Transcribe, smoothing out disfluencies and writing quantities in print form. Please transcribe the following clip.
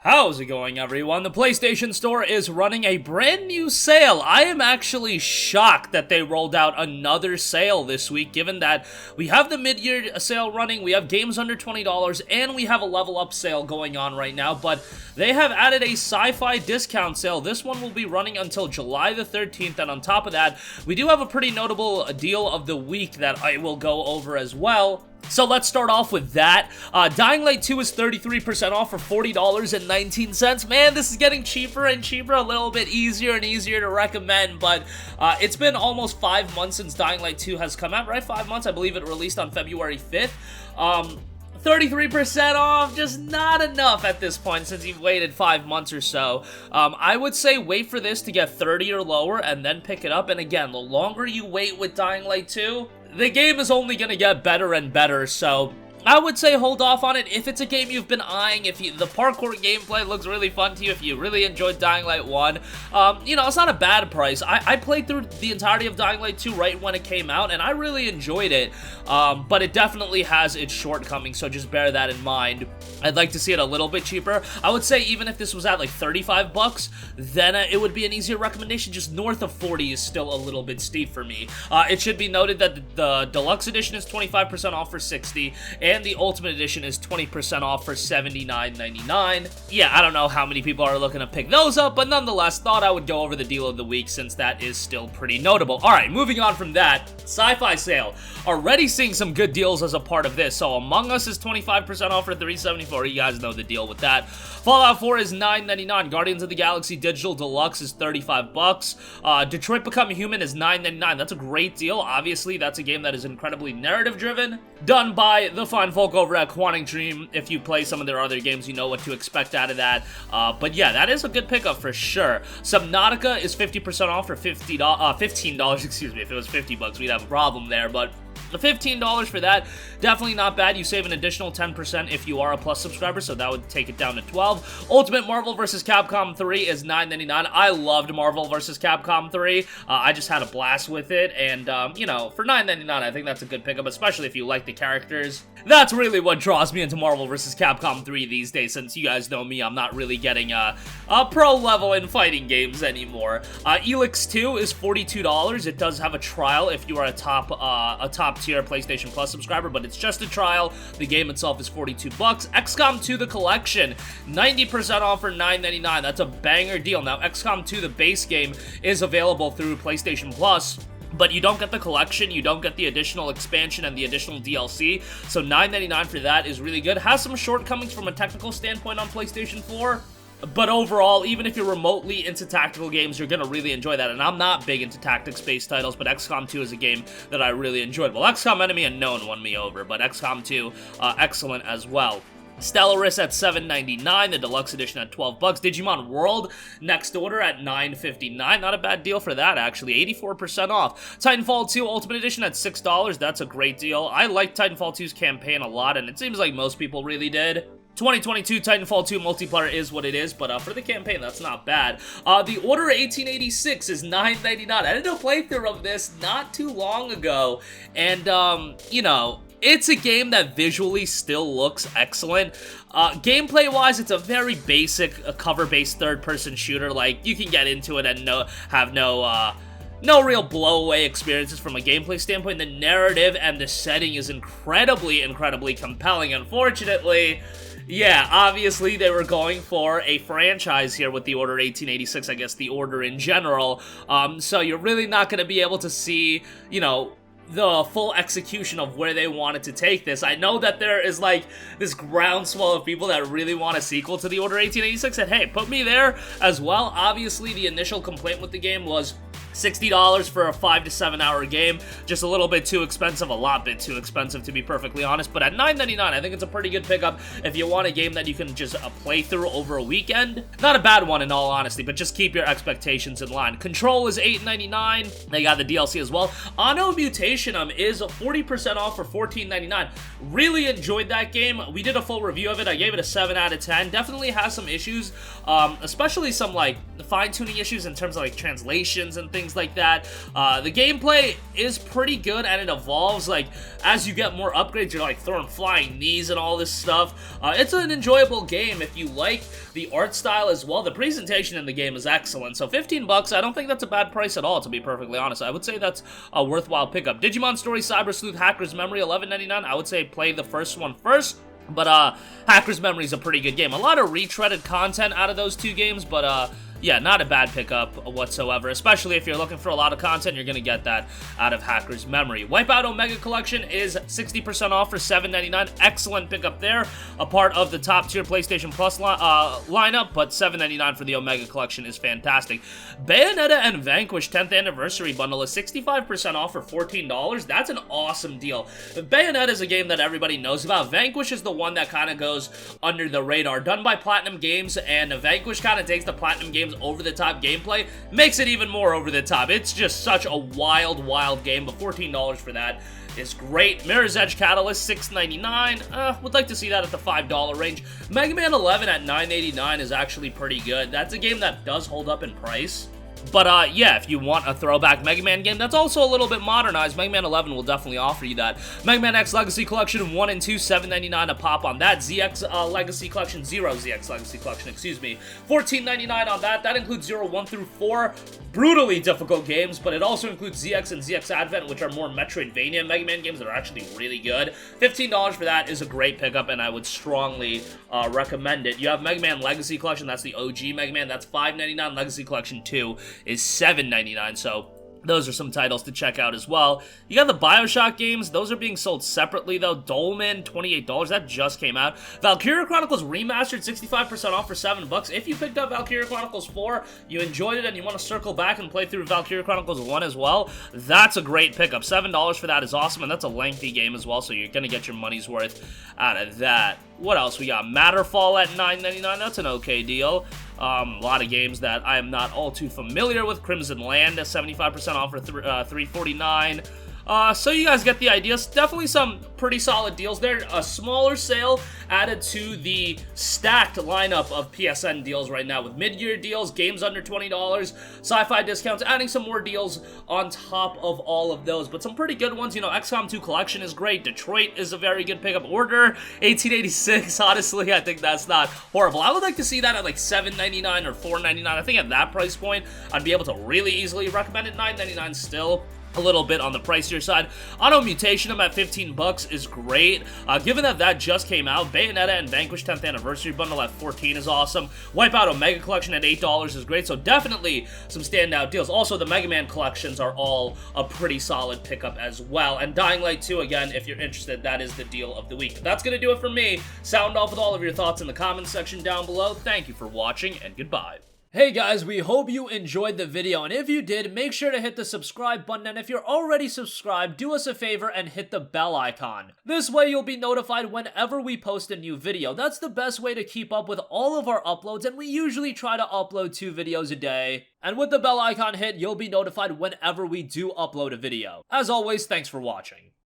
How's it going, everyone? The PlayStation Store is running a brand new sale. I am actually shocked that they rolled out another sale this week, given that we have the mid-year sale running, we have games under $20, and we have a level up sale going on right now, but they have added a Sci-fi discount sale. This one will be running until July the 13th, and on top of that, we do have a pretty notable deal of the week that I will go over as well. So let's start off with that. Dying Light 2 is 33% off for $40.19. Man, this is getting cheaper and cheaper, a little bit easier and easier to recommend, but it's been almost 5 months since Dying Light 2 has come out, right? 5 months, I believe it released on February 5th. 33% off, just not enough at this point since you've waited 5 months or so. I would say wait for this to get 30 or lower and then pick it up, and again, the longer you wait with Dying Light 2, the game is only going to get better and better, so I would say hold off on it if it's a game you've been eyeing, if the parkour gameplay looks really fun to you, if you really enjoyed Dying Light 1, you know, it's not a bad price. I played through the entirety of Dying Light 2 right when it came out, and I really enjoyed it, but it definitely has its shortcomings, so just bear that in mind. I'd like to see it a little bit cheaper. I would say even if this was at like 35 bucks, then it would be an easier recommendation. Just north of 40 is still a little bit steep for me. It should be noted that the Deluxe Edition is 25% off for $60, and the Ultimate Edition is 20% off for $79.99. Yeah, I don't know how many people are looking to pick those up, but nonetheless, thought I would go over the deal of the week since that is still pretty notable. Alright, moving on from that, Sci-fi sale. Already seeing some good deals as a part of this. So Among Us is 25% off for $374. You guys know the deal with that. Fallout 4 is $9.99. Guardians of the Galaxy Digital Deluxe is 35 bucks. Detroit Become Human is $9.99. That's a great deal. Obviously, that's a game that is incredibly narrative-driven, done by the fine folk over at Quantic Dream. If you play some of their other games, you know what to expect out of that. But yeah, that is a good pickup for sure. Subnautica is 50% off for $15. Excuse me. If it was 50 bucks, we'd have a problem there, but the $15 for that, definitely not bad. You save an additional 10% if you are a Plus subscriber, so that would take it down to 12. Ultimate Marvel vs. Capcom 3 is $9.99. I loved Marvel vs. Capcom 3. I just had a blast with it, and, you know, for $9.99, I think that's a good pickup, especially if you like the characters. That's really what draws me into Marvel vs. Capcom 3 these days, since you guys know me, I'm not really getting a pro level in fighting games anymore. Elix 2 is $42. It does have a trial if you are a top tier PlayStation Plus subscriber, but it's just a trial. The game itself is 42 bucks. XCOM 2 The Collection, 90% off for $9.99. That's a banger deal. Now, XCOM 2 the base game is available through PlayStation Plus, but you don't get the collection, you don't get the additional expansion and the additional DLC, so $9.99 for that is really good. Has some shortcomings from a technical standpoint on PlayStation 4, but overall, even if you're remotely into tactical games, you're gonna really enjoy that, and I'm not big into tactics-based titles, but XCOM 2 is a game that I really enjoyed. Well, XCOM Enemy Unknown won me over, but XCOM 2, excellent as well. Stellaris at $7.99, the Deluxe Edition at 12 bucks. Digimon World Next Order at $9.59. Not a bad deal for that, actually. 84% off. Titanfall 2 Ultimate Edition at $6. That's a great deal. I liked Titanfall 2's campaign a lot, and it seems like most people really did. 2022 Titanfall 2 multiplayer is what it is, but for the campaign, that's not bad. The Order 1886 is $9.99. I did a playthrough of this not too long ago, and, you know, it's a game that visually still looks excellent. Gameplay-wise, it's a very basic cover-based third-person shooter. Like, you can get into it and have no real blow-away experiences from a gameplay standpoint. The narrative and the setting is incredibly, incredibly compelling. Unfortunately, yeah, obviously they were going for a franchise here with the Order 1886, I guess the Order in general. So you're really not going to be able to see, you know, the full execution of where they wanted to take this. I know that there is like this groundswell of people that really want a sequel to the Order 1886, and hey, put me there as well. Obviously, the initial complaint with the game was $60 for a 5 to 7 hour game, just a little bit too expensive, a lot bit too expensive to be perfectly honest, but at $9.99 I think it's a pretty good pickup if you want a game that you can just play through over a weekend. Not a bad one in all honesty, but just keep your expectations in line. Control is $8.99, they got the DLC as well. Anno Mutationum is 40% off for $14.99. Really enjoyed that game. We did a full review of it. I gave it a 7 out of 10. Definitely has some issues, especially some like fine-tuning issues in terms of like translations and things things like that. The gameplay is pretty good, and it evolves. Like, as you get more upgrades, you're like throwing flying knees and all this stuff. It's an enjoyable game if you like the art style as well. The presentation in the game is excellent, so 15 bucks, I don't think that's a bad price at all, to be perfectly honest. I would say that's a worthwhile pickup. Digimon Story Cyber Sleuth Hacker's Memory, $11.99. I would say play the first one first. But, Hacker's Memory is a pretty good game. A lot of retreaded content out of those two games, but, yeah, not a bad pickup whatsoever, especially if you're looking for a lot of content, you're going to get that out of Hacker's Memory. Wipeout Omega Collection is 60% off for $7.99. Excellent pickup there. A part of the top-tier PlayStation Plus lineup, but $7.99 for the Omega Collection is fantastic. Bayonetta and Vanquish 10th Anniversary Bundle is 65% off for $14. That's an awesome deal. Bayonetta is a game that everybody knows about. Vanquish is the one that kind of goes under the radar. Done by Platinum Games, and Vanquish kind of takes the Platinum Games over-the-top gameplay, makes it even more over-the-top. It's just such a wild, wild game, but $14 for that is great. Mirror's Edge Catalyst, $6.99. Would like to see that at the $5 range. Mega Man 11 at $9.89 is actually pretty good. That's a game that does hold up in price. But, yeah, if you want a throwback Mega Man game that's also a little bit modernized, Mega Man 11 will definitely offer you that. Mega Man X Legacy Collection 1 and 2, $7.99 a pop on that. ZX Legacy Collection, Zero ZX Legacy Collection, excuse me, $14.99 on that. That includes 0, 1 through 4, brutally difficult games, but it also includes ZX and ZX Advent, which are more Metroidvania Mega Man games that are actually really good. $15 for that is a great pickup, and I would strongly recommend it. You have Mega Man Legacy Collection, that's the OG Mega Man, that's $5.99. Legacy Collection 2 is $7.99, so those are some titles to check out as well. You got the Bioshock games. Those are being sold separately, though. Dolmen, $28. That just came out. Valkyria Chronicles Remastered, 65% off for $7. If you picked up Valkyria Chronicles 4, you enjoyed it, and you want to circle back and play through Valkyria Chronicles 1 as well, that's a great pickup. $7 for that is awesome, and that's a lengthy game as well, so you're going to get your money's worth out of that. What else? We got Matterfall at $9.99. That's an okay deal. A lot of games that I am not all too familiar with. Crimson Land at 75% off for $3.49. So you guys get the idea. Definitely some pretty solid deals there. A smaller sale added to the stacked lineup of PSN deals right now with mid-year deals, games under $20, Sci-fi discounts, adding some more deals on top of all of those. But some pretty good ones. You know, XCOM 2 Collection is great. Detroit is a very good pickup. Order 1886, honestly, I think that's not horrible. I would like to see that at like $7.99 or $4.99. I think at that price point, I'd be able to really easily recommend it. $9.99 still a little bit on the pricier side. Auto Mutation at $15 is great. Given that that just came out, Bayonetta and Vanquish 10th Anniversary Bundle at $14 is awesome. Wipeout Omega Collection at $8 is great, so definitely some standout deals. Also, the Mega Man collections are all a pretty solid pickup as well. And Dying Light 2, again, if you're interested, that is the deal of the week. But that's going to do it for me. Sound off with all of your thoughts in the comments section down below. Thank you for watching, and goodbye. Hey guys, we hope you enjoyed the video, and if you did, make sure to hit the subscribe button, and if you're already subscribed, do us a favor and hit the bell icon. This way you'll be notified whenever we post a new video. That's the best way to keep up with all of our uploads, and we usually try to upload 2 videos a day. And with the bell icon hit, you'll be notified whenever we do upload a video. As always, thanks for watching.